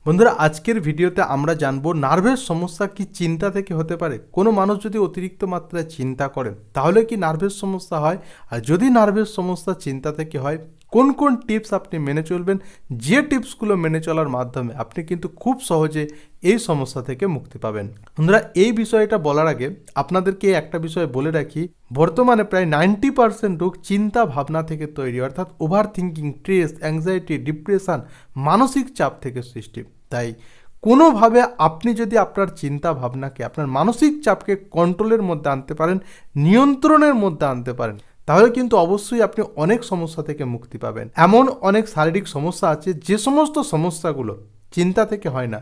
বন্ধুরা, আজকের ভিডিওতে আমরা জানবো নার্ভের সমস্যা কি চিন্তা থেকে হতে পারে। কোনো মানুষ যদি অতিরিক্ত মাত্রায় চিন্তা করেন তাহলে কি নার্ভের সমস্যা হয়, আর যদি নার্ভের সমস্যা চিন্তা থেকে হয় কোন কোন টিপস আপনি মেনে চলবেন, যে টিপসগুলো মেনে চলার মাধ্যমে আপনি কিন্তু খুব সহজে এই সমস্যা থেকে মুক্তি পাবেন। বন্ধুরা, এই বিষয়টা বলার আগে আপনাদেরকে একটা বিষয় বলে রাখি, বর্তমানে প্রায় 90% রোগ চিন্তা ভাবনা থেকে তৈরি, অর্থাৎ over thinking, stress, anxiety, depression, মানসিক চাপ থেকে সৃষ্টি। তাই কোনোভাবে আপনি যদি আপনার চিন্তা ভাবনাকে, আপনার মানসিক চাপকে কন্ট্রোলের মধ্যে আনতে পারেন, নিয়ন্ত্রণের মধ্যে আনতে পারেন, তাহলে কিন্তু অবশ্যই আপনি অনেক সমস্যা থেকে মুক্তি পাবেন। এমন অনেক শারীরিক সমস্যা আছে যে সমস্ত সমস্যাগুলো চিন্তা থেকে হয় না,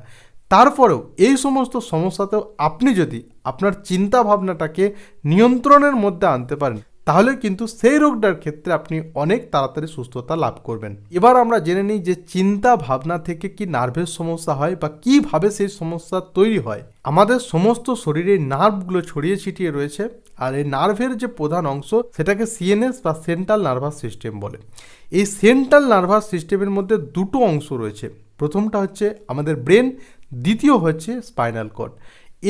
তারপরেও এই সমস্ত সমস্যাতেও আপনি যদি আপনার চিন্তা ভাবনাটাকে নিয়ন্ত্রণের মধ্যে আনতে পারেন তাহলে কিন্তু সেই রোগটার ক্ষেত্রে আপনি অনেক তাড়াতাড়ি সুস্থতা লাভ করবেন। এবার আমরা জেনে নিই যে চিন্তা ভাবনা থেকে কি নার্ভের সমস্যা হয় বা কিভাবে সেই সমস্যা তৈরি হয়। আমাদের সমস্ত শরীরে নার্ভগুলো ছড়িয়ে ছিটিয়ে রয়েছে, আর এই নার্ভের যে প্রধান অংশ সেটাকে সিএনএস বা সেন্ট্রাল নার্ভাস সিস্টেম বলে। এই সেন্ট্রাল নার্ভাস সিস্টেমের মধ্যে দুটো অংশ রয়েছে, প্রথমটা হচ্ছে আমাদের ব্রেন, দ্বিতীয় হচ্ছে স্পাইনাল কর্ড।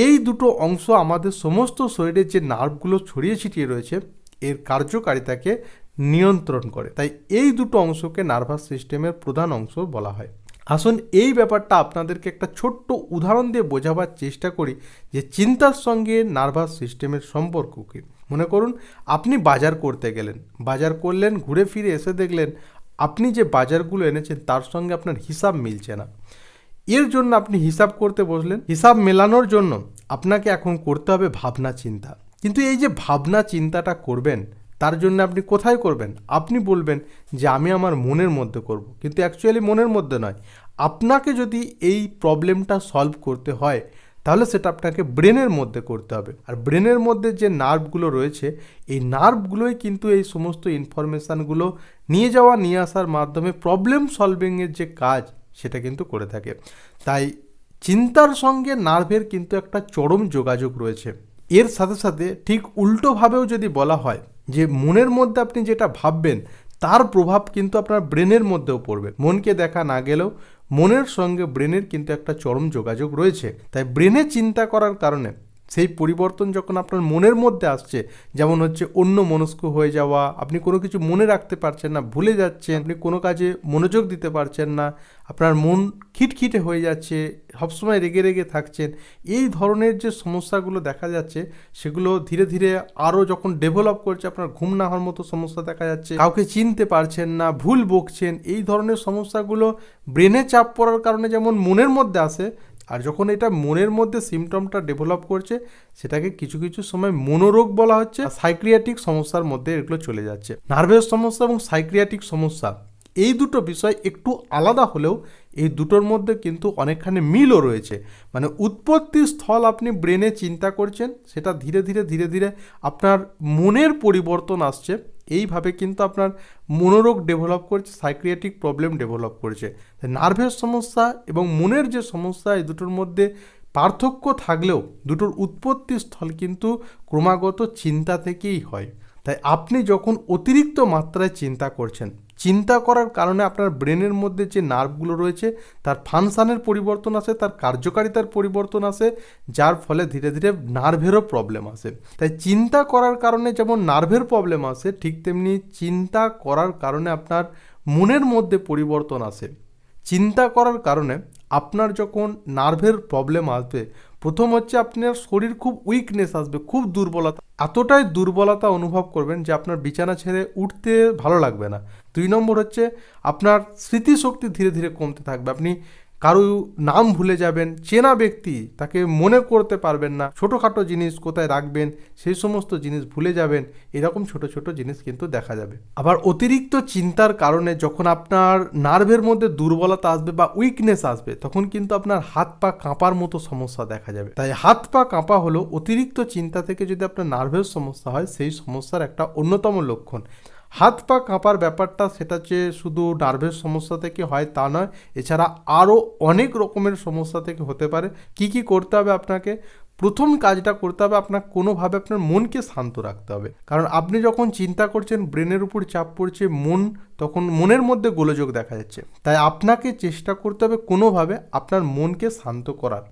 এই দুটো অংশ আমাদের সমস্ত শরীরে যে নার্ভগুলো ছড়িয়ে ছিটিয়ে রয়েছে এর কার্যকারিতাকে নিয়ন্ত্রণ করে। তাই এই দুটো অংশকে নার্ভাস সিস্টেমের প্রধান অংশ বলা হয়। আসুন এই ব্যাপারটা আপনাদেরকে একটা ছোট্ট উদাহরণ দিয়ে বোঝাবার চেষ্টা করি যে চিন্তার সঙ্গে নার্ভাস সিস্টেমের সম্পর্ক কী। মনে করুন আপনি বাজার করতে গেলেন, বাজার করলেন, ঘুরে ফিরে এসে দেখলেন আপনি যে বাজারগুলো এনেছেন তার সঙ্গে আপনার হিসাব মিলছে না। এর জন্য আপনি হিসাব করতে বসলেন। হিসাব মেলানোর জন্য আপনাকে এখন করতে হবে ভাবনা চিন্তা। কিন্তু এই যে ভাবনা চিন্তাটা করবেন তার জন্য আপনি কোথায় করবেন? আপনি বলবেন যে আমি আমার মনের মধ্যে করব, কিন্তু অ্যাকচুয়ালি মনের মধ্যে নয়। আপনাকে যদি এই প্রবলেমটা সলভ করতে হয় তাহলে সেটা আপনাকে ব্রেনের মধ্যে করতে হবে। আর ব্রেনের মধ্যে যে নার্ভগুলো রয়েছে এই নার্ভগুলোই কিন্তু এই সমস্ত ইনফরমেশানগুলো নিয়ে যাওয়া নিয়ে আসার মাধ্যমে প্রবলেম সলভিংয়ের যে কাজ সেটা কিন্তু করে থাকে। তাই চিন্তার সঙ্গে নার্ভের কিন্তু একটা চরম যোগাযোগ রয়েছে। এর সাথে সাথে ঠিক উল্টোভাবেও যদি বলা হয় যে মনের মধ্যে আপনি যেটা ভাববেন তার প্রভাব কিন্তু আপনার ব্রেনের মধ্যেও পড়বে। মনকে দেখা না গেলেও মনের সঙ্গে ব্রেনের কিন্তু একটা চরম যোগাযোগ রয়েছে। তাই ব্রেনে চিন্তা করার কারণে সেই পরিবর্তন যখন আপনার মনের মধ্যে আসছে, যেমন হচ্ছে অন্য মনস্ক হয়ে যাওয়া, আপনি কোনো কিছু মনে রাখতে পারছেন না, ভুলে যাচ্ছেন, আপনি কোনো কাজে মনোযোগ দিতে পারছেন না, আপনার মন খিটখিটে হয়ে যাচ্ছে, সবসময় রেগে রেগে থাকছেন, এই ধরনের যে সমস্যাগুলো দেখা যাচ্ছে সেগুলো ধীরে ধীরে আরও যখন ডেভেলপ করছে, আপনার ঘুম না হওয়ার মতো সমস্যা দেখা যাচ্ছে, কাউকে চিনতে পারছেন না, ভুল বকছেন, এই ধরনের সমস্যাগুলো ব্রেনে চাপ পড়ার কারণে যেমন মনের মধ্যে আসে, আর যখন এটা মনের মধ্যে সিমটমটা ডেভেলপ করছে সেটাকে কিছু কিছু সময় মনোরোগ বলা হচ্ছে, সাইক্রিয়াটিক সমস্যার মধ্যে এগুলো চলে যাচ্ছে। নার্ভের সমস্যা এবং সাইক্রিয়াটিক সমস্যা এই দুটো বিষয় একটু আলাদা হলেও এই দুটোর মধ্যে কিন্তু অনেকখানি মিলও রয়েছে। মানে উৎপত্তি স্থল আপনি ব্রেনে চিন্তা করছেন, সেটা ধীরে ধীরে ধীরে ধীরে আপনার মনের পরিবর্তন আসছে, এইভাবে কিন্তু আপনার মনোরোগ ডেভেলপ করছে, সাইক্রিয়াটিক প্রবলেম ডেভেলপ করছে। নার্ভের সমস্যা এবং মনের যে সমস্যা এই দুটোর মধ্যে পার্থক্য থাকলেও দুটোর উৎপত্তি স্থল কিন্তু ক্রমাগত চিন্তা থেকেই হয়। তাই আপনি যখন অতিরিক্ত মাত্রায় চিন্তা করছেন, চিন্তা করার কারণে আপনার ব্রেনের মধ্যে যে নার্ভগুলো রয়েছে তার ফাংশানের পরিবর্তন আসে, তার কার্যকারিতার পরিবর্তন আসে, যার ফলে ধীরে ধীরে নার্ভেরও প্রবলেম আসে। তাই চিন্তা করার কারণে যেমন নার্ভের প্রবলেম আসে, ঠিক তেমনি চিন্তা করার কারণে আপনার মনের মধ্যে পরিবর্তন আসে। চিন্তা করার কারণে আপনার যখন নার্ভের প্রবলেম আসবে, প্রথম হচ্ছে আপনার শরীর খুব উইকনেস আসবে, খুব দুর্বলতা, এতটাই দুর্বলতা অনুভব করবেন যে আপনার বিছানা ছেড়ে উঠতে ভালো লাগবে না। 2 নম্বর হচ্ছে আপনার স্মৃতিশক্তি ধীরে ধীরে কমতে থাকবে, আপনি কারো নাম ভুলে যাবেন, চেনা ব্যক্তি তাকে মনে করতে পারবেন না, ছোটোখাটো জিনিস কোথায় রাখবেন সেই সমস্ত জিনিস ভুলে যাবেন, এরকম ছোট ছোট জিনিস কিন্তু দেখা যাবে। আবার অতিরিক্ত চিন্তার কারণে যখন আপনার নার্ভের মধ্যে দুর্বলতা আসবে বা উইকনেস আসবে তখন কিন্তু আপনার হাত পা কাঁপার মতো সমস্যা দেখা যাবে। তাই হাত পা কাঁপা হলো অতিরিক্ত চিন্তা থেকে যদি আপনার নার্ভের সমস্যা হয় সেই সমস্যার একটা অন্যতম লক্ষণ। হাত পা কাঁপার ব্যাপারটা সেটা যে শুধু নার্ভের সমস্যা থেকে হয় তা নয়, এছাড়া আরও অনেক রকমের সমস্যা থেকে হতে পারে। কি কি করতে হবে আপনাকে? প্রথম কাজটা করতে হবে আপনার কোনোভাবে আপনার মনকে শান্ত রাখতে হবে। কারণ আপনি যখন চিন্তা করছেন ব্রেনের উপর চাপ পড়ছে, তখন মনের মধ্যে গোলযোগ দেখা যাচ্ছে। তাই আপনাকে চেষ্টা করতে হবে কোনোভাবে আপনার মনকে শান্ত করার।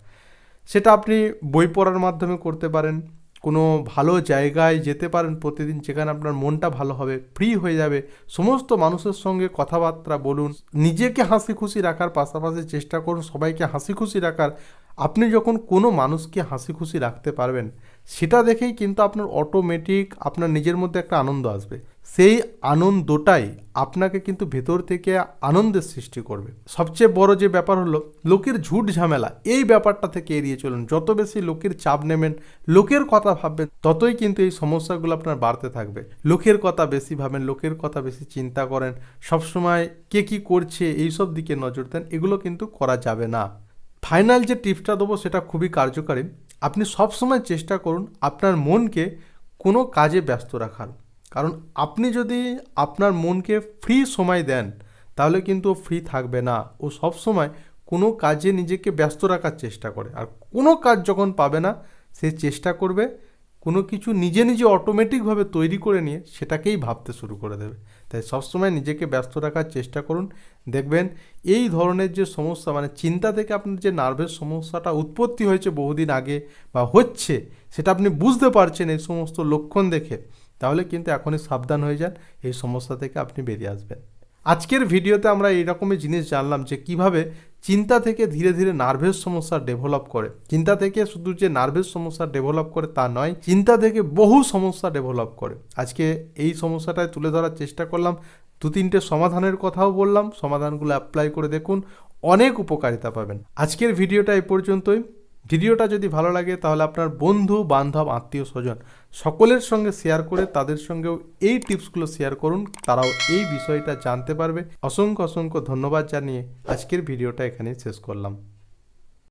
সেটা আপনি বই পড়ার মাধ্যমে করতে পারেন, কোনো ভালো জায়গায় যেতে পারেন প্রতিদিন, যেখানে আপনার মনটা ভালো হবে, ফ্রি হয়ে যাবে। সমস্ত মানুষের সঙ্গে কথাবার্তা বলুন, নিজেকে হাসি খুশি রাখার পাশাপাশি চেষ্টা করুন সবাইকে হাসি খুশি রাখার। আপনি যখন কোনো মানুষকে হাসি খুশি রাখতে পারবেন, সেটা দেখেই কিন্তু আপনার অটোমেটিক আপনার নিজের মধ্যে একটা আনন্দ আসবে। সেই আনন্দটাই আপনাকে কিন্তু ভেতর থেকে আনন্দের সৃষ্টি করবে। সবচেয়ে বড় যে ব্যাপার হলো লোকের ঝুট ঝামেলা, এই ব্যাপারটা থেকে এড়িয়ে চলুন। যত বেশি লোকের চাপ নেবেন, লোকের কথা ভাববেন, ততই কিন্তু এই সমস্যাগুলো আপনার বাড়তে থাকবে। লোকের কথা বেশি ভাবেন, লোকের কথা বেশি চিন্তা করেন, সবসময় কে কী করছে এইসব দিকে নজর দেন, এগুলো কিন্তু করা যাবে না। ফাইনাল যে টিপসটা দেবো সেটা খুবই কার্যকারী। আপনি সবসময় চেষ্টা করুন আপনার মনকে কোনো কাজে ব্যস্ত রাখার। কারণ আপনি যদি আপনার মনকে ফ্রি সময় দেন, তাহলে কিন্তু ও ফ্রি থাকবে না। ও সবসময় কোনো কাজে নিজেকে ব্যস্ত রাখার চেষ্টা করে। আর কোনো কাজ যখন পাবে না, সে চেষ্টা করবে কোনো কিছু নিজে নিজে অটোমেটিকভাবে তৈরি করে নিয়ে সেটাকেই ভাবতে শুরু করে দেবে। তাই সবসময় নিজেকে ব্যস্ত রাখার চেষ্টা করুন। দেখবেন এই ধরনের যে সমস্যা, মানে চিন্তা থেকে আপনার যে নার্ভের সমস্যাটা উৎপত্তি হয়েছে বহুদিন আগে বা হচ্ছে, সেটা আপনি বুঝতে পারছেন এই সমস্ত লক্ষণ দেখে, তাহলে কিন্তু এখনই সাবধান হয়ে যান, এই সমস্যা থেকে আপনি বেরিয়ে আসবেন। আজকের ভিডিওতে আমরা এইরকমই জিনিস জানলাম যে কিভাবে চিন্তা থেকে ধীরে ধীরে নার্ভের সমস্যা ডেভেলপ করে। চিন্তা থেকে শুধু যে নার্ভের সমস্যা ডেভেলপ করে তা নয়, চিন্তা থেকে বহু সমস্যা ডেভেলপ করে। আজকে এই সমস্যাটায় তুলে ধরার চেষ্টা করলাম, 2-3টে সমাধানের কথাও বললাম। সমাধানগুলো অ্যাপ্লাই করে দেখুন, অনেক উপকারিতা পাবেন। আজকের ভিডিওটা এই পর্যন্তই। ভিডিওটা যদি ভালো লাগে তাহলে আপনার বন্ধু বান্ধব আত্মীয় স্বজন সকলের সঙ্গে শেয়ার করে তাদের সঙ্গেও এই টিপসগুলো শেয়ার করুন, তারাও এই বিষয়টা জানতে পারবে। অসংখ্য অসংখ্য ধন্যবাদ জানিয়ে আজকের ভিডিওটা এখানেই শেষ করলাম।